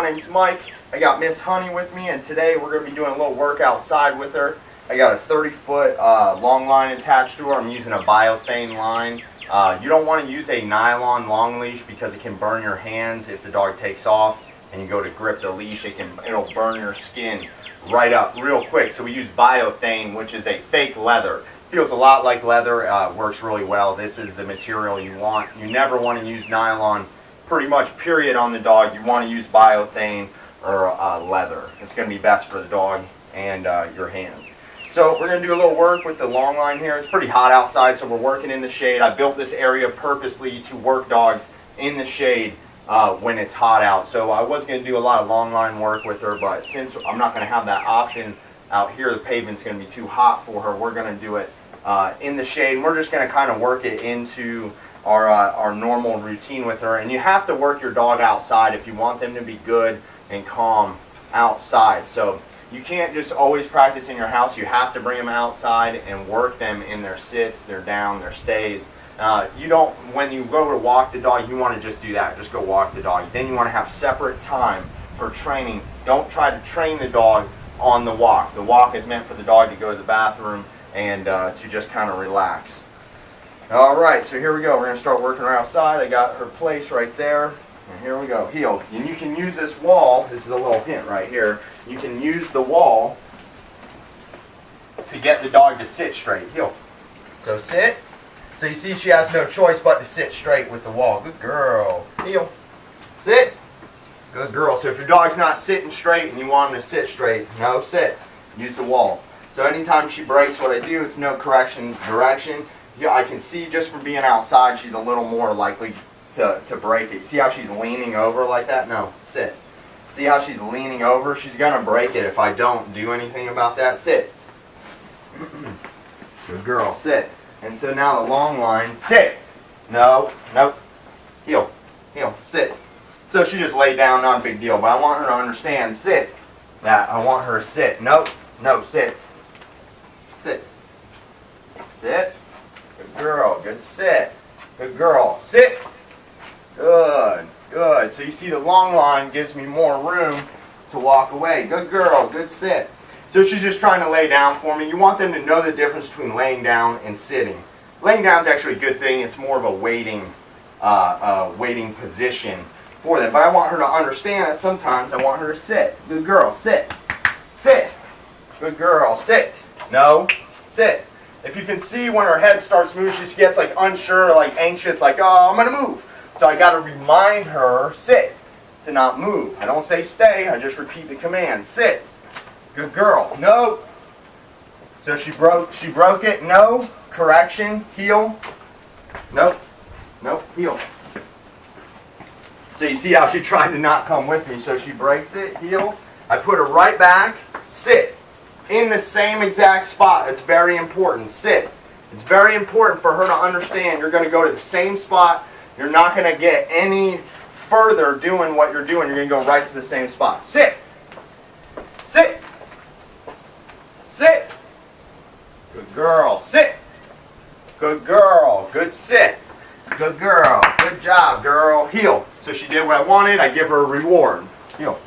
my name's Mike. I got Miss Honey with me, and today we're going to be doing a little work outside with her. I got a 30-foot long line attached to her. I'm using a Biothane line. You don't want to use a nylon long leash because it can burn your hands if the dog takes off and you go to grip the leash. It'll burn your skin right up real quick. So we use Biothane, which is a fake leather. Feels a lot like leather, works really well. This is the material you want. You never want to use nylon, pretty much period, on the dog. You want to use Biothane or leather. It's going to be best for the dog and your hands. So we're going to do a little work with the long line here. It's pretty hot outside, so we're working in the shade. I built this area purposely to work dogs in the shade when it's hot out. So I was going to do a lot of long line work with her, but since I'm not going to have that option out here, the pavement's going to be too hot for her, we're going to do it in the shade. And we're just going to kind of work it into our normal routine with her. And you have to work your dog outside if you want them to be good and calm outside. So you can't just always practice in your house. You have to bring them outside and work them in their sits, their down, their stays. You don't, when you go to walk the dog, you want to just do that. Just go walk the dog. Then you want to have separate time for training. Don't try to train the dog on the walk. The walk is meant for the dog to go to the bathroom and to just kind of relax. Alright, so here we go. We're going to start working her outside. I got her place right there. And here we go. Heel. And you can use this wall. This is a little hint right here. You can use the wall to get the dog to sit straight. Heel. So sit. So you see she has no choice but to sit straight with the wall. Good girl. Heel. Sit. Good girl. So if your dog's not sitting straight and you want him to sit straight, no, sit. Use the wall. So anytime she breaks, what I do is no correction direction. Yeah, I can see just from being outside she's a little more likely to break it. See how she's leaning over like that? No, sit. See how she's leaning over? She's going to break it if I don't do anything about that. Sit. Good girl. Sit. And so now the long line. Sit. No. Nope. Heel. Heel. Sit. So she just laid down, not a big deal. But I want her to understand. Sit. That. I want her to sit. Nope. No. Sit. Sit. Sit. Good girl. Good sit. Good girl. Sit. Good, good. So you see the long line gives me more room to walk away. Good girl, good sit. So she's just trying to lay down for me. You want them to know the difference between laying down and sitting. Laying down is actually a good thing. It's more of a waiting position for them. But I want her to understand that sometimes I want her to sit. Good girl, sit. Sit. Good girl, sit. No, sit. If you can see when her head starts moving, she gets like unsure, like anxious, like, oh, I'm going to move. So I got to remind her, sit, to not move. I don't say stay, I just repeat the command, sit. Good girl. No. So she broke it. No. Correction. Heel. Nope. Nope. Heel. So you see how she tried to not come with me. So she breaks it. Heel. I put her right back. Sit. In the same exact spot. It's very important. Sit. It's very important for her to understand you're going to go to the same spot. You're not going to get any further doing what you're doing. You're going to go right to the same spot. Sit. Sit. Sit. Good girl. Sit. Good girl. Good sit. Good girl. Good job, girl. Heel. So she did what I wanted. I give her a reward. Heel.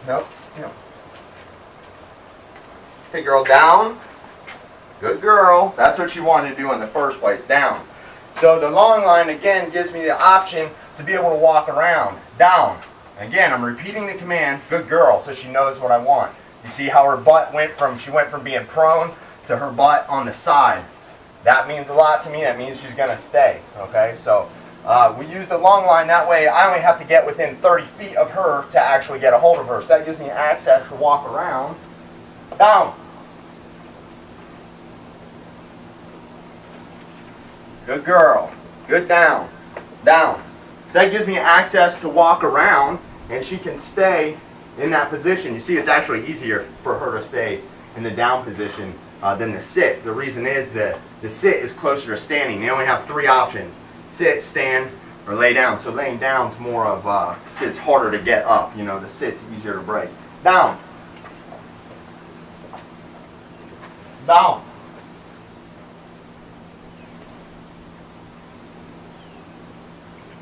Nope. Heel. Hey, girl. Down. Good girl. That's what she wanted to do in the first place. Down. So the long line, again, gives me the option to be able to walk around. Down. Again, I'm repeating the command, good girl, so she knows what I want. You see how her butt she went from being prone to her butt on the side. That means a lot to me. That means she's going to stay. Okay, so we use the long line. That way I only have to get within 30 feet of her to actually get a hold of her. So that gives me access to walk around. Down. Good girl. Good down. Down. So that gives me access to walk around, and she can stay in that position. You see, it's actually easier for her to stay in the down position than the sit. The reason is that the sit is closer to standing. They only have 3 options. Sit, stand, or lay down. So laying down is more of, it's harder to get up. You know, the sit's easier to break. Down. Down.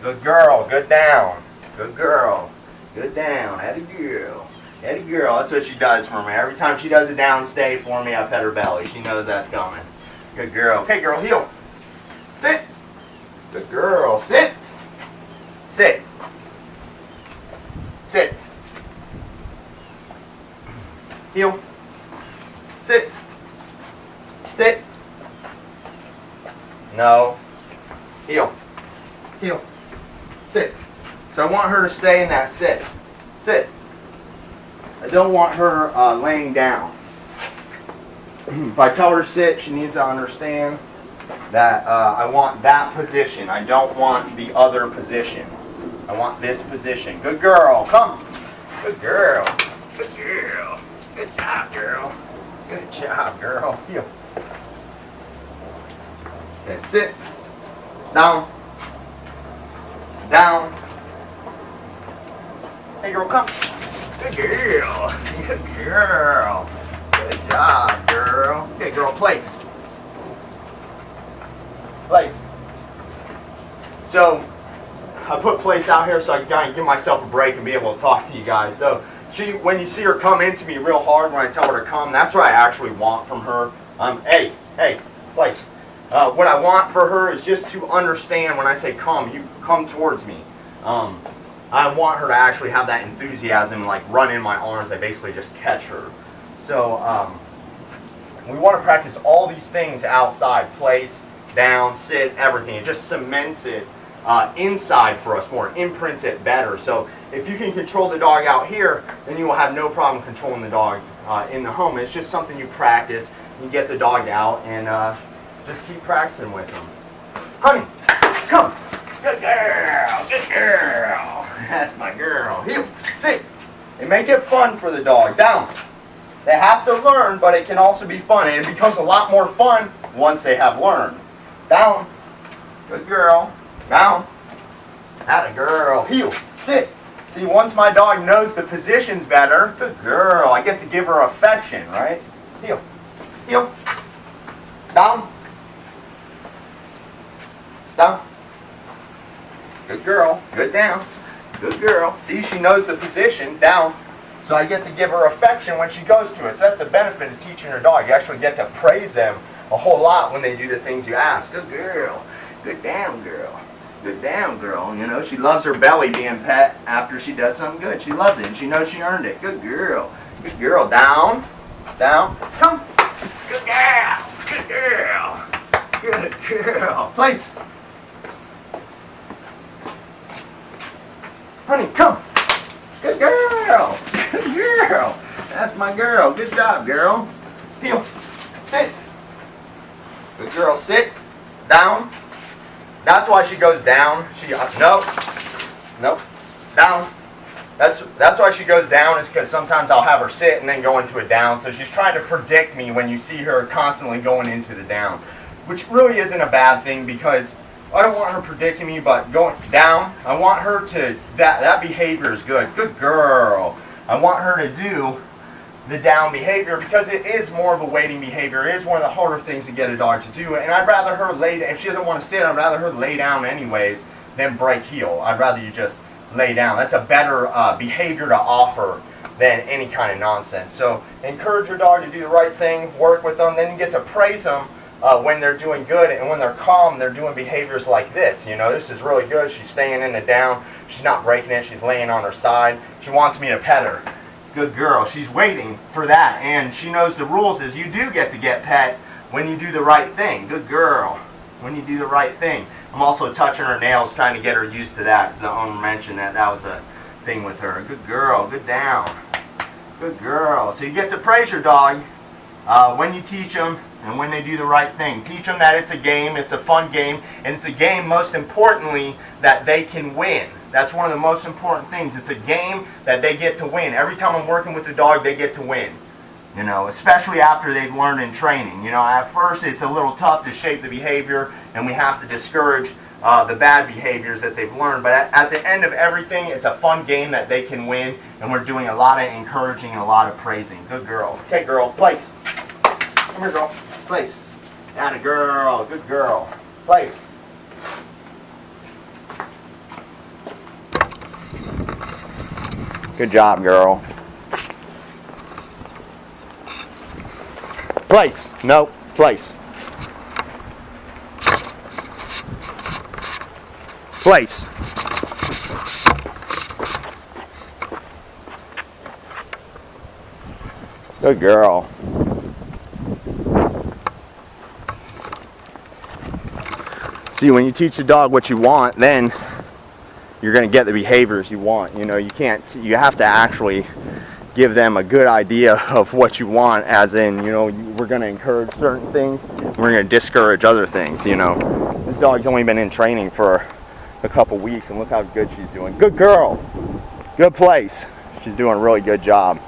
Good girl, good down. Good girl. Good down. Atta girl. Atta girl. That's what she does for me. Every time she does a down stay for me, I pet her belly. She knows that's coming. Good girl. Okay, girl, heel. Sit. Good girl. Sit. Sit. Sit. Heel. Sit. Sit. No. Heel. Heel. Sit. So I want her to stay in that sit. Sit. I don't want her laying down. If I tell her to sit, she needs to understand that I want that position. I don't want the other position. I want this position. Good girl. Come. Good girl. Good girl. Good job, girl. Good job, girl. Heel. Okay, sit. Down. Down. Hey, girl, come. Good girl. Good girl. Good job, girl. Okay, girl, place. Place. So, I put place out here so I can kind of give myself a break and be able to talk to you guys. So, when you see her come into me real hard when I tell her to come, that's what I actually want from her. Hey, place. What I want for her is just to understand when I say come, you come towards me. I want her to actually have that enthusiasm, like run in my arms. I basically just catch her. So we want to practice all these things outside. Place, down, sit, everything. It just cements it inside for us more, imprints it better. So if you can control the dog out here, then you will have no problem controlling the dog in the home. It's just something you practice. You get the dog out and just keep practicing with them. Honey, come. Good girl. Good girl. That's my girl. Heel. Sit. And make it fun for the dog. Down. They have to learn, but it can also be fun. And it becomes a lot more fun once they have learned. Down. Good girl. Down. Atta girl. Heel. Sit. See, once my dog knows the positions better, good girl, I get to give her affection, right? Heel. Heel. Down. Down. Good girl. Good down. Good girl. See, she knows the position. Down. So I get to give her affection when she goes to it. So that's the benefit of teaching your dog. You actually get to praise them a whole lot when they do the things you ask. Good girl. Good down, girl. Good down, girl. You know, she loves her belly being pet after she does something good. She loves it, and she knows she earned it. Good girl. Good girl. Down. Down. Come. Good girl. Good girl. Good girl. Place. Honey, come. Good girl. Good girl. That's my girl. Good job, girl. Heel. Sit. Good girl. Sit. Down. That's why she goes down. Nope. Nope. Down. That's why she goes down, is because sometimes I'll have her sit and then go into a down. So she's trying to predict me when you see her constantly going into the down, which really isn't a bad thing, because I don't want her predicting me, but going down, I want her to, that behavior is good. Good girl. I want her to do the down behavior because it is more of a waiting behavior. It is one of the harder things to get a dog to do. And I'd rather her lay down. If she doesn't want to sit, I'd rather her lay down anyways than break heel. I'd rather you just lay down. That's a better behavior to offer than any kind of nonsense. So encourage your dog to do the right thing, work with them, then you get to praise them when they're doing good, and when they're calm, they're doing behaviors like this. You know, this is really good. She's staying in the down. She's not breaking it. She's laying on her side. She wants me to pet her. Good girl. She's waiting for that, and she knows the rules is you do get to get pet when you do the right thing. Good girl. When you do the right thing. I'm also touching her nails, trying to get her used to that, because the owner mentioned that was a thing with her. Good girl. Good down. Good girl. So you get to praise your dog when you teach them and when they do the right thing. Teach them that it's a game, it's a fun game, and it's a game, most importantly, that they can win. That's one of the most important things. It's a game that they get to win. Every time I'm working with the dog, they get to win. You know, especially after they've learned in training. You know, at first it's a little tough to shape the behavior, and we have to discourage the bad behaviors that they've learned. But at the end of everything, it's a fun game that they can win, and we're doing a lot of encouraging and a lot of praising. Good girl. Okay, girl, place. Come here, girl. Place. Atta girl. Good girl. Place. Good job, girl. Place. No, place. Place. Good girl. See, when you teach a dog what you want, then you're going to get the behaviors you want. You know, you have to actually give them a good idea of what you want, as in, you know, we're going to encourage certain things, we're going to discourage other things, you know. This dog's only been in training for a couple weeks, and look how good she's doing. Good girl. Good place. She's doing a really good job.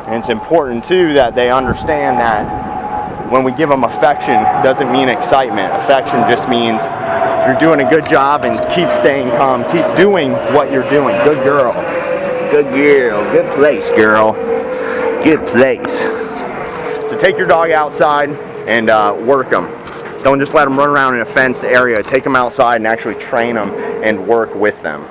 And it's important too that they understand that when we give them affection, it doesn't mean excitement. Affection just means you're doing a good job and keep staying calm. Keep doing what you're doing. Good girl. Good girl. Good place, girl. Good place. So take your dog outside and work them. Don't just let them run around in a fenced area. Take them outside and actually train them and work with them.